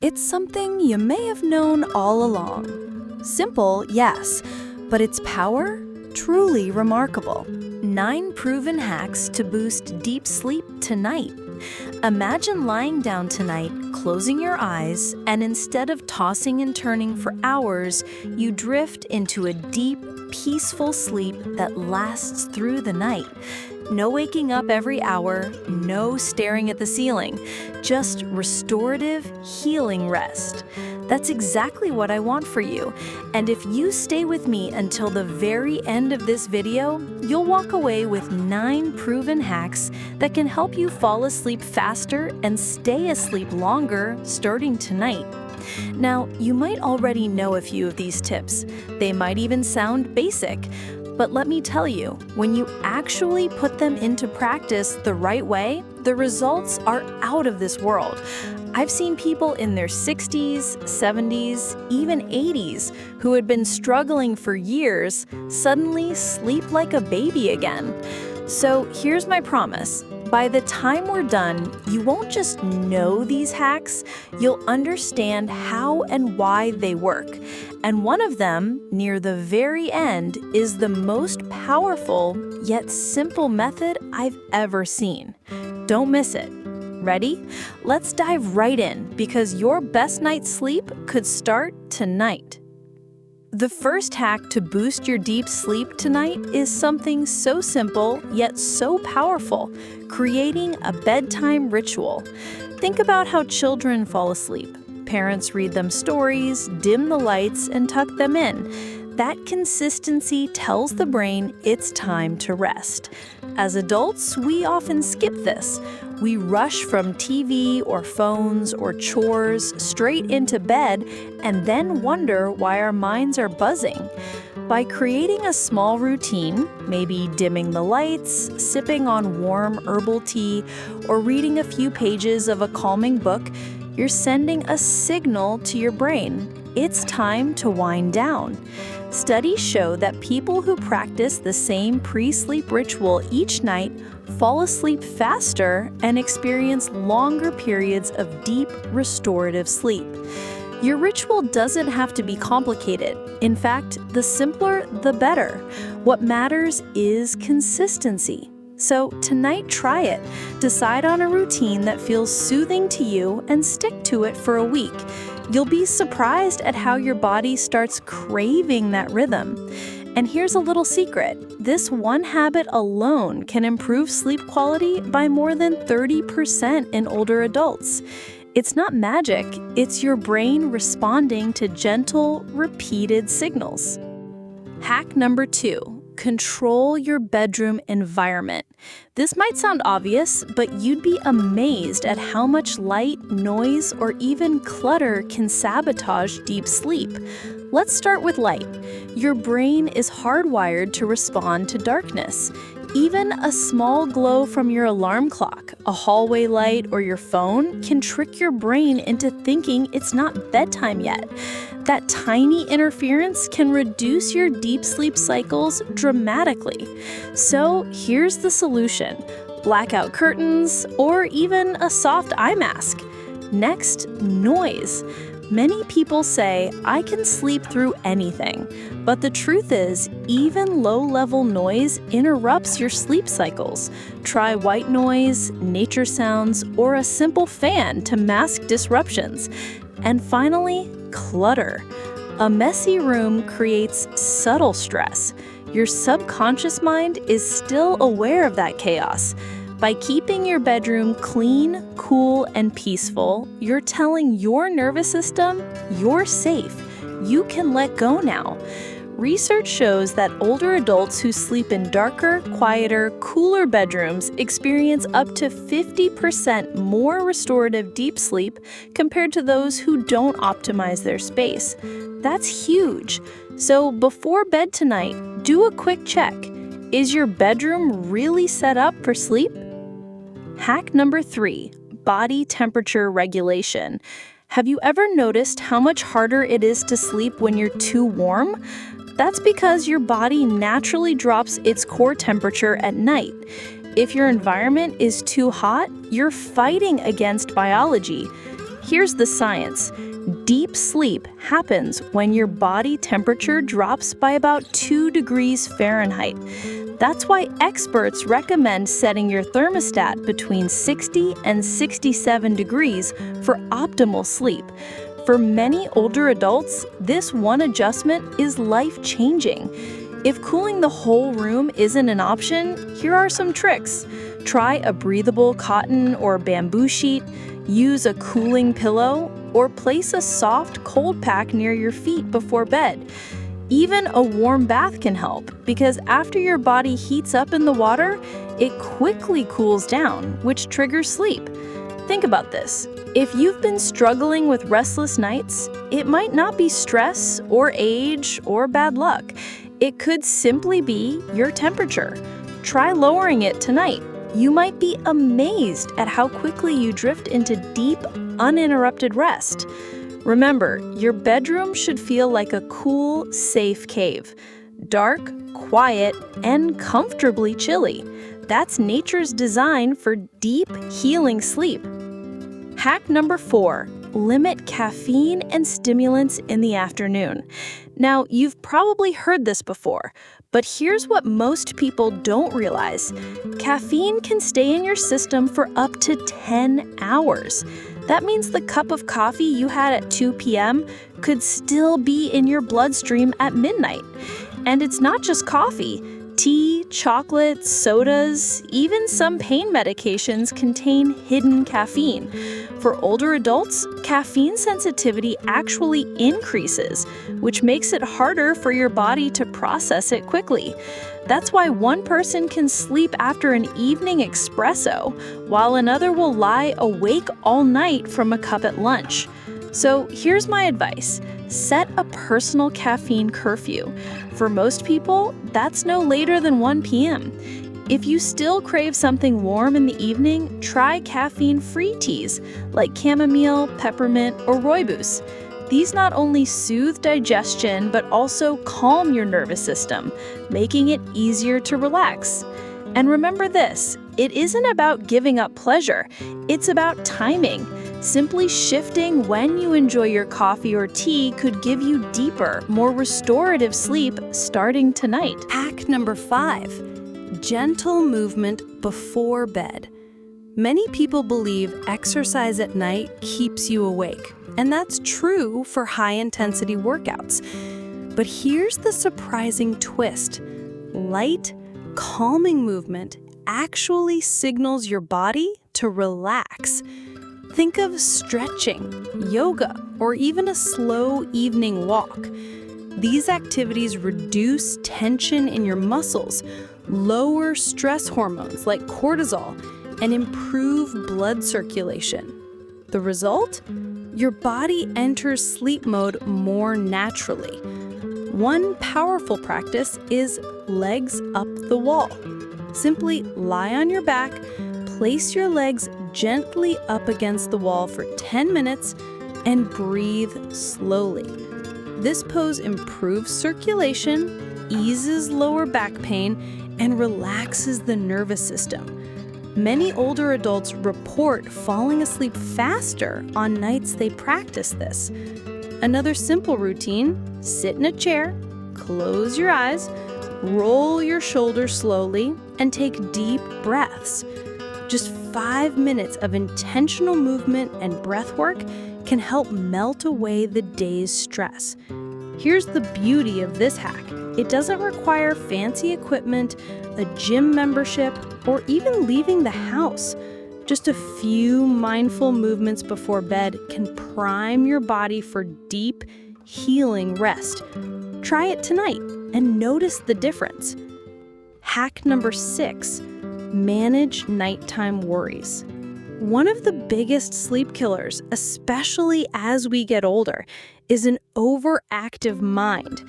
It's something you may have known all along. Simple, yes, but its power? Truly remarkable. 9 proven hacks to boost deep sleep tonight. Imagine lying down tonight, closing your eyes, and instead of tossing and turning for hours, you drift into a deep, peaceful sleep that lasts through the night. No waking up every hour, no staring at the ceiling, just restorative, healing rest. That's exactly what I want for you. And if you stay with me until the very end of this video, you'll walk away with 9 proven hacks that can help you fall asleep faster and stay asleep longer starting tonight. Now, you might already know a few of these tips. They might even sound basic. But let me tell you, when you actually put them into practice the right way, the results are out of this world. I've seen people in their 60s, 70s, even 80s who had been struggling for years suddenly sleep like a baby again. So here's my promise. By the time we're done, you won't just know these hacks, you'll understand how and why they work. And one of them, near the very end, is the most powerful yet simple method I've ever seen. Don't miss it. Ready? Let's dive right in because your best night's sleep could start tonight. The first hack to boost your deep sleep tonight is something so simple yet so powerful, creating a bedtime ritual. Think about how children fall asleep. Parents read them stories, dim the lights, and tuck them in. That consistency tells the brain it's time to rest. As adults, we often skip this. We rush from TV or phones or chores straight into bed and then wonder why our minds are buzzing. By creating a small routine, maybe dimming the lights, sipping on warm herbal tea, or reading a few pages of a calming book, you're sending a signal to your brain. It's time to wind down. Studies show that people who practice the same pre-sleep ritual each night fall asleep faster and experience longer periods of deep, restorative sleep. Your ritual doesn't have to be complicated. In fact, the simpler, the better. What matters is consistency. So tonight, try it. Decide on a routine that feels soothing to you and stick to it for a week. You'll be surprised at how your body starts craving that rhythm. And here's a little secret. This one habit alone can improve sleep quality by more than 30% in older adults. It's not magic, it's your brain responding to gentle, repeated signals. Hack number 2. Control your bedroom environment. This might sound obvious, but you'd be amazed at how much light, noise, or even clutter can sabotage deep sleep. Let's start with light. Your brain is hardwired to respond to darkness. Even a small glow from your alarm clock, a hallway light, or your phone can trick your brain into thinking it's not bedtime yet. That tiny interference can reduce your deep sleep cycles dramatically. So here's the solution: blackout curtains, or even a soft eye mask. Next, noise. Many people say, I can sleep through anything. But the truth is, even low-level noise interrupts your sleep cycles. Try white noise, nature sounds, or a simple fan to mask disruptions. And finally, clutter. A messy room creates subtle stress. Your subconscious mind is still aware of that chaos. By keeping your bedroom clean, cool, and peaceful, you're telling your nervous system you're safe. You can let go now. Research shows that older adults who sleep in darker, quieter, cooler bedrooms experience up to 50% more restorative deep sleep compared to those who don't optimize their space. That's huge. So before bed tonight, do a quick check. Is your bedroom really set up for sleep? Hack number 3, body temperature regulation. Have you ever noticed how much harder it is to sleep when you're too warm? That's because your body naturally drops its core temperature at night. If your environment is too hot, you're fighting against biology. Here's the science. Deep sleep happens when your body temperature drops by about 2 degrees Fahrenheit. That's why experts recommend setting your thermostat between 60 and 67 degrees for optimal sleep. For many older adults, this one adjustment is life-changing. If cooling the whole room isn't an option, here are some tricks. Try a breathable cotton or bamboo sheet, use a cooling pillow, or place a soft cold pack near your feet before bed. Even a warm bath can help, because after your body heats up in the water, it quickly cools down, which triggers sleep. Think about this. If you've been struggling with restless nights, it might not be stress or age or bad luck. It could simply be your temperature. Try lowering it tonight. You might be amazed at how quickly you drift into deep, uninterrupted rest. Remember, your bedroom should feel like a cool, safe cave. Dark, quiet, and comfortably chilly. That's nature's design for deep, healing sleep. Hack number 4, limit caffeine and stimulants in the afternoon. Now, you've probably heard this before, but here's what most people don't realize. Caffeine can stay in your system for up to 10 hours. That means the cup of coffee you had at 2 p.m. could still be in your bloodstream at midnight. And it's not just coffee. Tea, chocolate, sodas, even some pain medications contain hidden caffeine. For older adults, caffeine sensitivity actually increases, which makes it harder for your body to process it quickly. That's why one person can sleep after an evening espresso, while another will lie awake all night from a cup at lunch. So here's my advice. Set a personal caffeine curfew. For most people, that's no later than 1 p.m. If you still crave something warm in the evening, try caffeine-free teas like chamomile, peppermint, or rooibos. These not only soothe digestion, but also calm your nervous system, making it easier to relax. And remember this, it isn't about giving up pleasure, it's about timing. Simply shifting when you enjoy your coffee or tea could give you deeper, more restorative sleep starting tonight. Hack number 5, gentle movement before bed. Many people believe exercise at night keeps you awake, and that's true for high-intensity workouts. But here's the surprising twist. Light, calming movement actually signals your body to relax. Think of stretching, yoga, or even a slow evening walk. These activities reduce tension in your muscles, lower stress hormones like cortisol, and improve blood circulation. The result? Your body enters sleep mode more naturally. One powerful practice is legs up the wall. Simply lie on your back, place your legs gently up against the wall for 10 minutes, and breathe slowly. This pose improves circulation, eases lower back pain, and relaxes the nervous system. Many older adults report falling asleep faster on nights they practice this. Another simple routine: sit in a chair, close your eyes, roll your shoulders slowly, and take deep breaths. Just 5 minutes of intentional movement and breath work can help melt away the day's stress. Here's the beauty of this hack. It doesn't require fancy equipment, a gym membership, or even leaving the house. Just a few mindful movements before bed can prime your body for deep, healing rest. Try it tonight and notice the difference. Hack number 6, manage nighttime worries. One of the biggest sleep killers, especially as we get older, is an overactive mind.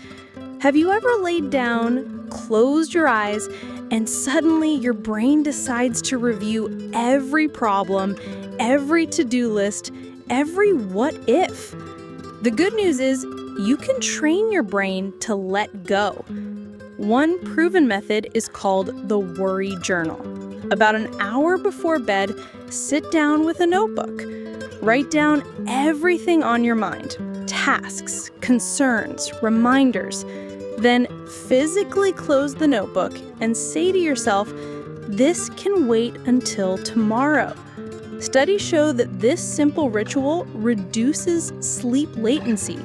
Have you ever laid down, closed your eyes, and suddenly your brain decides to review every problem, every to-do list, every what if? The good news is you can train your brain to let go. One proven method is called the worry journal. About an hour before bed, sit down with a notebook. Write down everything on your mind, tasks, concerns, reminders. Then physically close the notebook and say to yourself, "This can wait until tomorrow." Studies show that this simple ritual reduces sleep latency.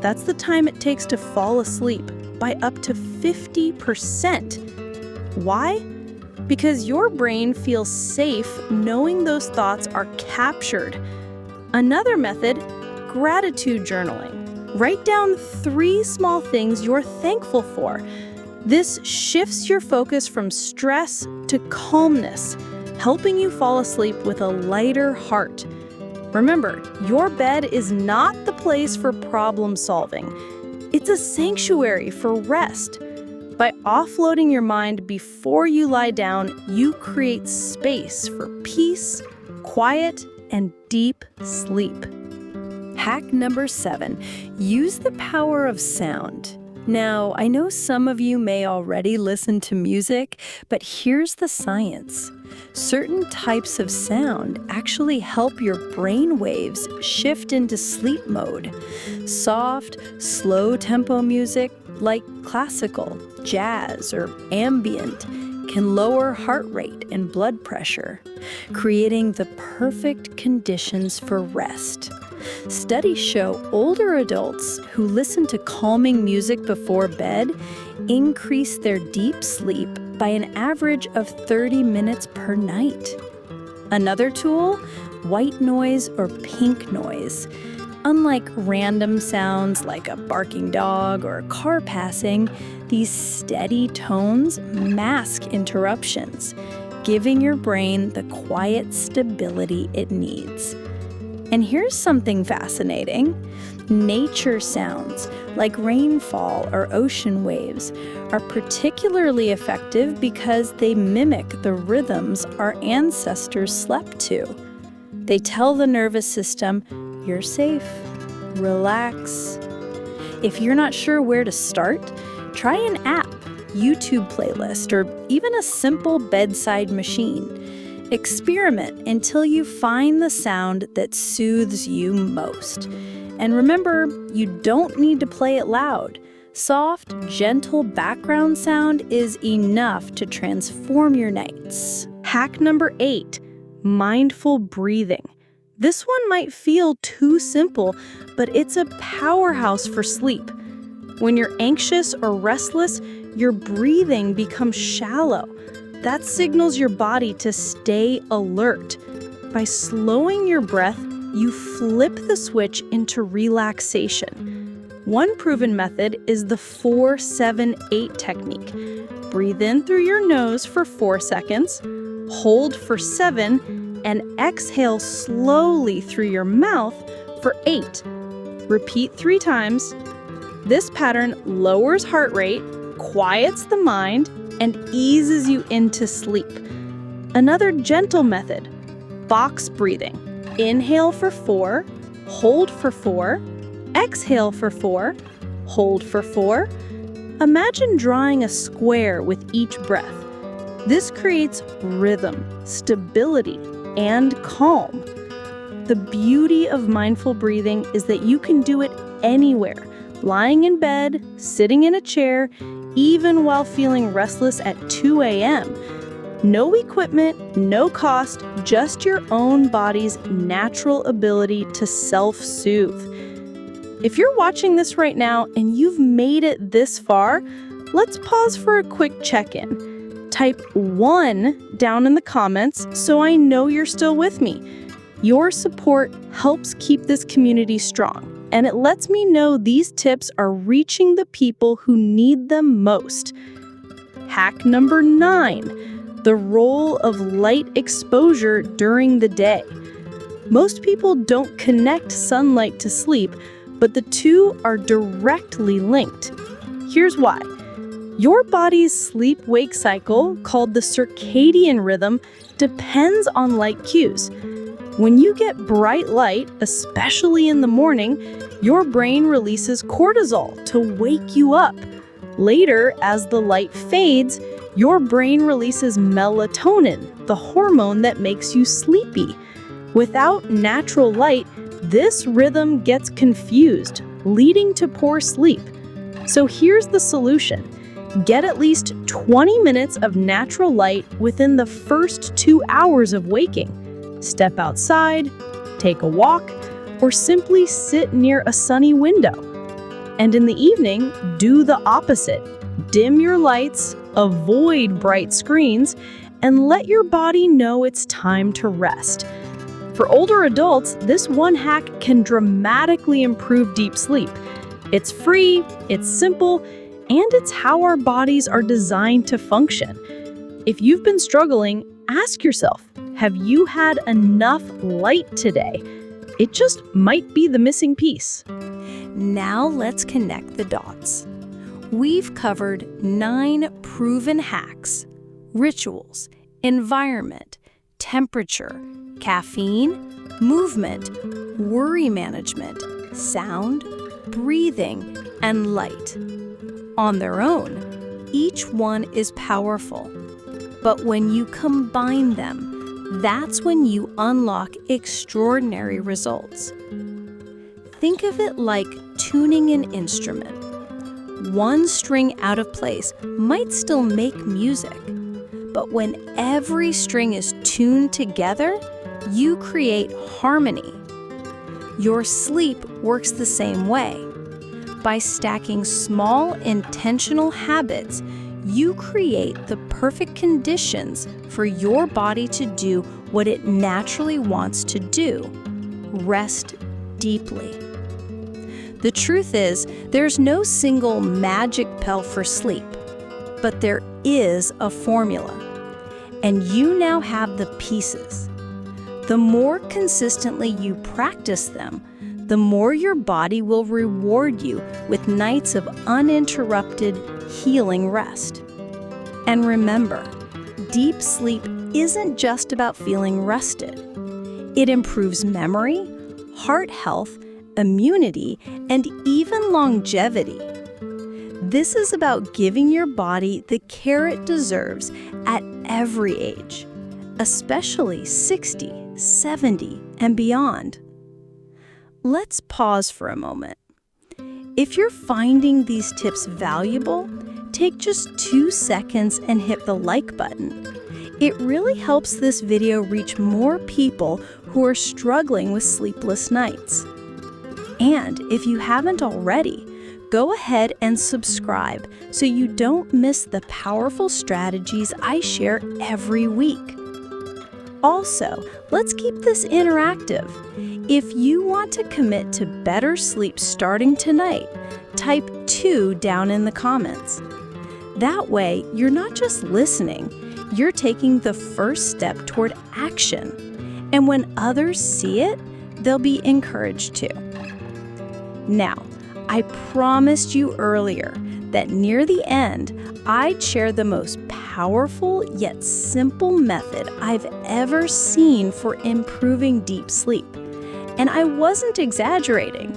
That's the time it takes to fall asleep, by up to 50%. Why? Because your brain feels safe knowing those thoughts are captured. Another method, gratitude journaling. Write down 3 small things you're thankful for. This shifts your focus from stress to calmness, helping you fall asleep with a lighter heart. Remember, your bed is not the place for problem solving. It's a sanctuary for rest. By offloading your mind before you lie down, you create space for peace, quiet, and deep sleep. Hack number 7, use the power of sound. Now, I know some of you may already listen to music, but here's the science. Certain types of sound actually help your brain waves shift into sleep mode. Soft, slow-tempo music, like classical, jazz, or ambient, can lower heart rate and blood pressure, creating the perfect conditions for rest. Studies show older adults who listen to calming music before bed increase their deep sleep by an average of 30 minutes per night. Another tool, white noise or pink noise. Unlike random sounds like a barking dog or a car passing, these steady tones mask interruptions, giving your brain the quiet stability it needs. And here's something fascinating. Nature sounds, like rainfall or ocean waves, are particularly effective because they mimic the rhythms our ancestors slept to. They tell the nervous system, "You're safe, relax." If you're not sure where to start, try an app, YouTube playlist, or even a simple bedside machine. Experiment until you find the sound that soothes you most. And remember, you don't need to play it loud. Soft, gentle background sound is enough to transform your nights. Hack number 8, mindful breathing. This one might feel too simple, but it's a powerhouse for sleep. When you're anxious or restless, your breathing becomes shallow. That signals your body to stay alert. By slowing your breath, you flip the switch into relaxation. One proven method is the 4-7-8 technique. Breathe in through your nose for 4 seconds, hold for 7, and exhale slowly through your mouth for 8. Repeat 3 times. This pattern lowers heart rate, quiets the mind, and eases you into sleep. Another gentle method, box breathing. Inhale for 4, hold for 4, exhale for 4, hold for 4. Imagine drawing a square with each breath. This creates rhythm, stability, and calm. The beauty of mindful breathing is that you can do it anywhere, lying in bed, sitting in a chair, even while feeling restless at 2 a.m. No equipment, no cost, just your own body's natural ability to self-soothe. If you're watching this right now and you've made it this far, let's pause for a quick check-in. Type 1 down in the comments so I know you're still with me. Your support helps keep this community strong, and it lets me know these tips are reaching the people who need them most. Hack number 9, the role of light exposure during the day. Most people don't connect sunlight to sleep, but the two are directly linked. Here's why. Your body's sleep-wake cycle, called the circadian rhythm, depends on light cues. When you get bright light, especially in the morning, your brain releases cortisol to wake you up. Later, as the light fades, your brain releases melatonin, the hormone that makes you sleepy. Without natural light, this rhythm gets confused, leading to poor sleep. So here's the solution. Get at least 20 minutes of natural light within the first 2 hours of waking. Step outside, take a walk, or simply sit near a sunny window. And in the evening, do the opposite. Dim your lights, avoid bright screens, and let your body know it's time to rest. For older adults, this one hack can dramatically improve deep sleep. It's free, it's simple, and it's how our bodies are designed to function. If you've been struggling, ask yourself, have you had enough light today? It just might be the missing piece. Now let's connect the dots. We've covered 9 proven hacks: rituals, environment, temperature, caffeine, movement, worry management, sound, breathing, and light. On their own, each one is powerful. But when you combine them, that's when you unlock extraordinary results. Think of it like tuning an instrument. One string out of place might still make music, but when every string is tuned together, you create harmony. Your sleep works the same way. By stacking small, intentional habits, you create the perfect conditions for your body to do what it naturally wants to do: rest deeply. The truth is, there's no single magic pill for sleep, but there is a formula, and you now have the pieces. The more consistently you practice them, the more your body will reward you with nights of uninterrupted, healing rest. And remember, deep sleep isn't just about feeling rested. It improves memory, heart health, immunity, and even longevity. This is about giving your body the care it deserves at every age, especially 60, 70, and beyond. Let's pause for a moment. If you're finding these tips valuable, take just 2 seconds and hit the like button. It really helps this video reach more people who are struggling with sleepless nights. And if you haven't already, go ahead and subscribe so you don't miss the powerful strategies I share every week. Also, let's keep this interactive. If you want to commit to better sleep starting tonight, type 2 down in the comments. That way, you're not just listening, you're taking the first step toward action. And when others see it, they'll be encouraged too. Now, I promised you earlier that near the end, I'd share the most powerful yet simple method I've ever seen for improving deep sleep. And I wasn't exaggerating.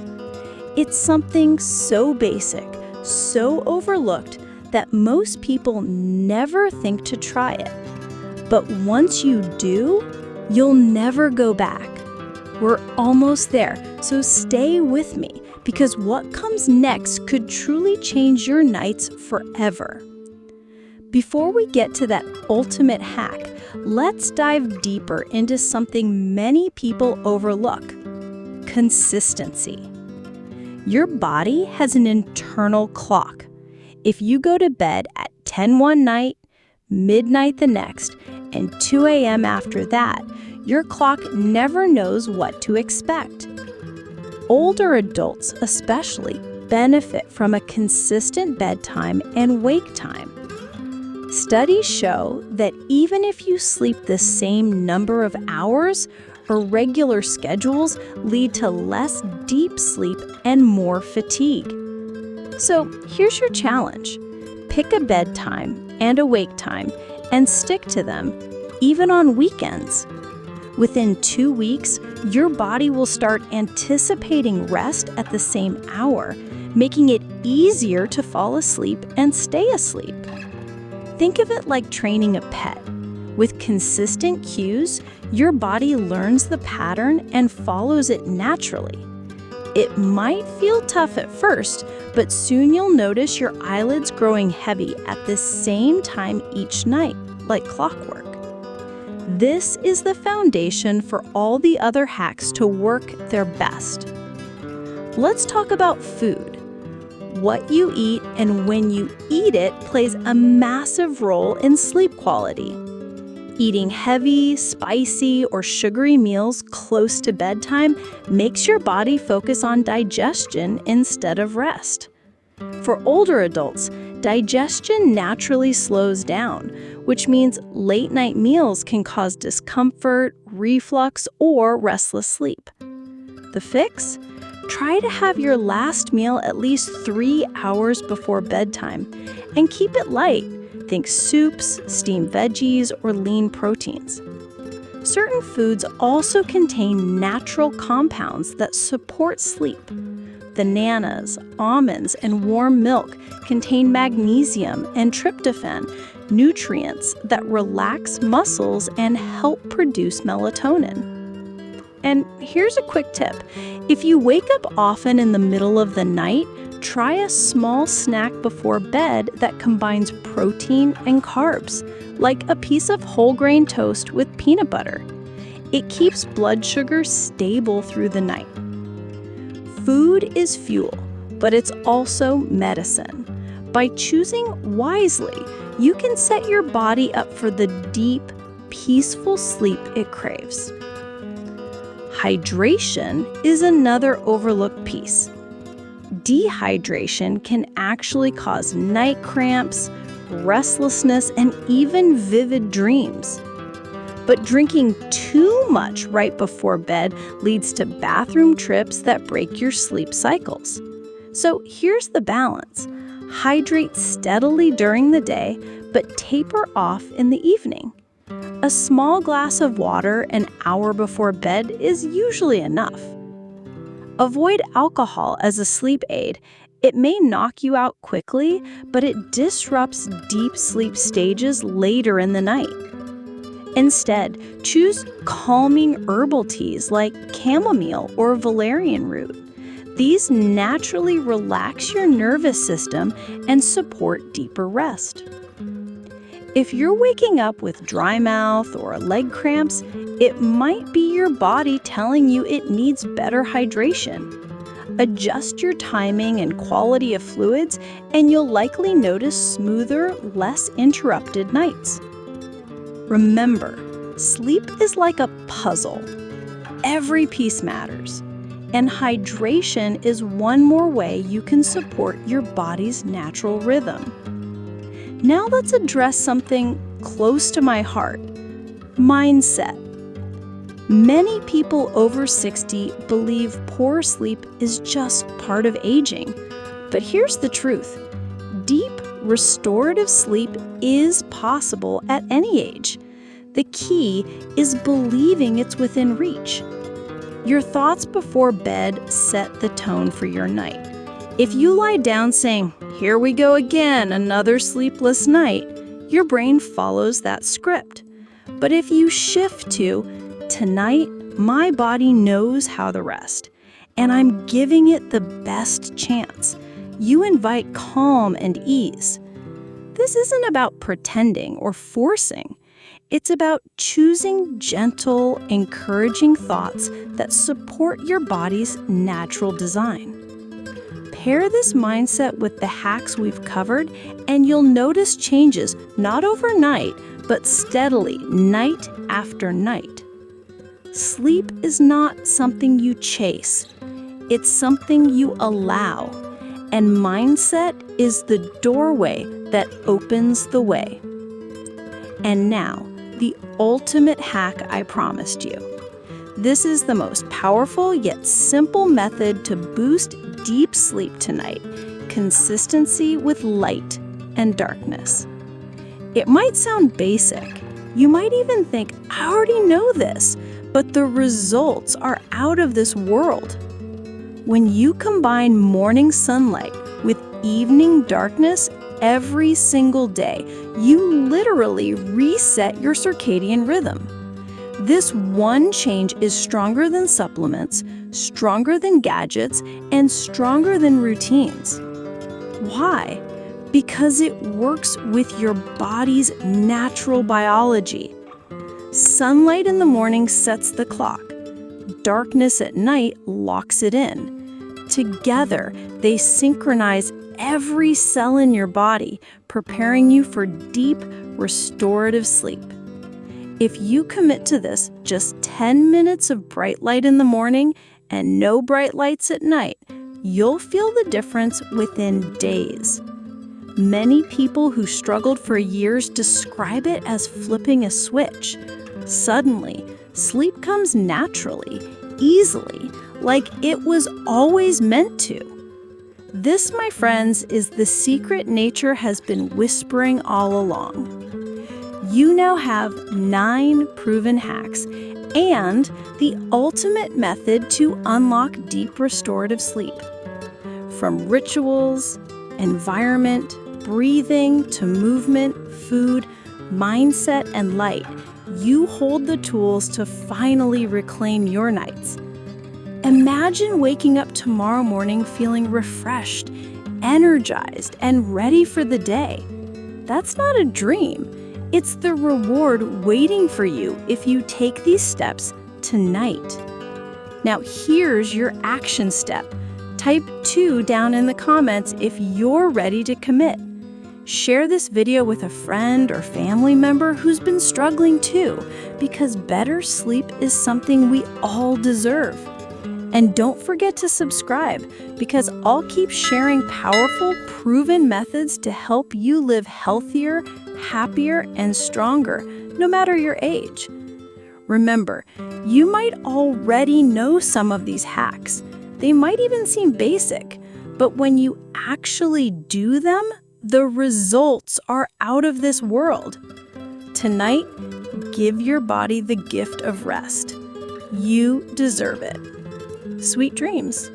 It's something so basic, so overlooked, that most people never think to try it. But once you do, you'll never go back. We're almost there, so stay with me, because what comes next could truly change your nights forever. Before we get to that ultimate hack, let's dive deeper into something many people overlook: consistency. Your body has an internal clock. If you go to bed at 10 one night, midnight the next, and 2 a.m. after that, your clock never knows what to expect. Older adults especially benefit from a consistent bedtime and wake time. Studies show that even if you sleep the same number of hours, irregular schedules lead to less deep sleep and more fatigue. So here's your challenge. Pick a bedtime and a wake time and stick to them, even on weekends. Within 2 weeks, your body will start anticipating rest at the same hour, making it easier to fall asleep and stay asleep. Think of it like training a pet. With consistent cues, your body learns the pattern and follows it naturally. It might feel tough at first, but soon you'll notice your eyelids growing heavy at the same time each night, like clockwork. This is the foundation for all the other hacks to work their best. Let's talk about food. What you eat and when you eat it plays a massive role in sleep quality. Eating heavy, spicy, or sugary meals close to bedtime makes your body focus on digestion instead of rest. For older adults, digestion naturally slows down, which means late-night meals can cause discomfort, reflux, or restless sleep. The fix? Try to have your last meal at least 3 hours before bedtime, and keep it light. Think soups, steamed veggies, or lean proteins. Certain foods also contain natural compounds that support sleep. Bananas, almonds, and warm milk contain magnesium and tryptophan, nutrients that relax muscles and help produce melatonin. And here's a quick tip. If you wake up often in the middle of the night, try a small snack before bed that combines protein and carbs, like a piece of whole grain toast with peanut butter. It keeps blood sugar stable through the night. Food is fuel, but it's also medicine. By choosing wisely, you can set your body up for the deep, peaceful sleep it craves. Hydration is another overlooked piece. Dehydration can actually cause night cramps, restlessness, and even vivid dreams. But drinking too much right before bed leads to bathroom trips that break your sleep cycles. So here's the balance. Hydrate steadily during the day, but taper off in the evening. A small glass of water an hour before bed is usually enough. Avoid alcohol as a sleep aid. It may knock you out quickly, but it disrupts deep sleep stages later in the night. Instead, choose calming herbal teas like chamomile or valerian root. These naturally relax your nervous system and support deeper rest. If you're waking up with dry mouth or leg cramps, it might be your body telling you it needs better hydration. Adjust your timing and quality of fluids, and you'll likely notice smoother, less interrupted nights. Remember, sleep is like a puzzle. Every piece matters, and hydration is one more way you can support your body's natural rhythm. Now let's address something close to my heart: mindset. Many people over 60 believe poor sleep is just part of aging. But here's the truth. Deep, restorative sleep is possible at any age. The key is believing it's within reach. Your thoughts before bed set the tone for your night. If you lie down saying, "Here we go again, another sleepless night," your brain follows that script. But if you shift to, "Tonight, my body knows how to rest, and I'm giving it the best chance," you invite calm and ease. This isn't about pretending or forcing. It's about choosing gentle, encouraging thoughts that support your body's natural design. Pair this mindset with the hacks we've covered, and you'll notice changes not overnight, but steadily, night after night. Sleep is not something you chase. It's something you allow. And mindset is the doorway that opens the way. And now, the ultimate hack I promised you. This is the most powerful yet simple method to boost deep sleep tonight: consistency with light and darkness. It might sound basic. You might even think, "I already know this," but the results are out of this world. When you combine morning sunlight with evening darkness, every single day, you literally reset your circadian rhythm. This one change is stronger than supplements, stronger than gadgets, and stronger than routines. Why? Because it works with your body's natural biology. Sunlight in the morning sets the clock. Darkness at night locks it in. Together, they synchronize every cell in your body, preparing you for deep, restorative sleep. If you commit to this, just 10 minutes of bright light in the morning and no bright lights at night, you'll feel the difference within days. Many people who struggled for years describe it as flipping a switch. Suddenly, sleep comes naturally, easily, like it was always meant to. This, my friends, is the secret nature has been whispering all along. You now have 9 proven hacks and the ultimate method to unlock deep restorative sleep. From rituals, environment, breathing, to movement, food, mindset, and light, you hold the tools to finally reclaim your nights. Imagine waking up tomorrow morning feeling refreshed, energized, and ready for the day. That's not a dream. It's the reward waiting for you if you take these steps tonight. Now, here's your action step. Type 2 down in the comments if you're ready to commit. Share this video with a friend or family member who's been struggling too, because better sleep is something we all deserve. And don't forget to subscribe, because I'll keep sharing powerful, proven methods to help you live healthier, happier, and stronger, no matter your age. Remember, you might already know some of these hacks. They might even seem basic, but when you actually do them, the results are out of this world. Tonight, give your body the gift of rest. You deserve it. Sweet dreams.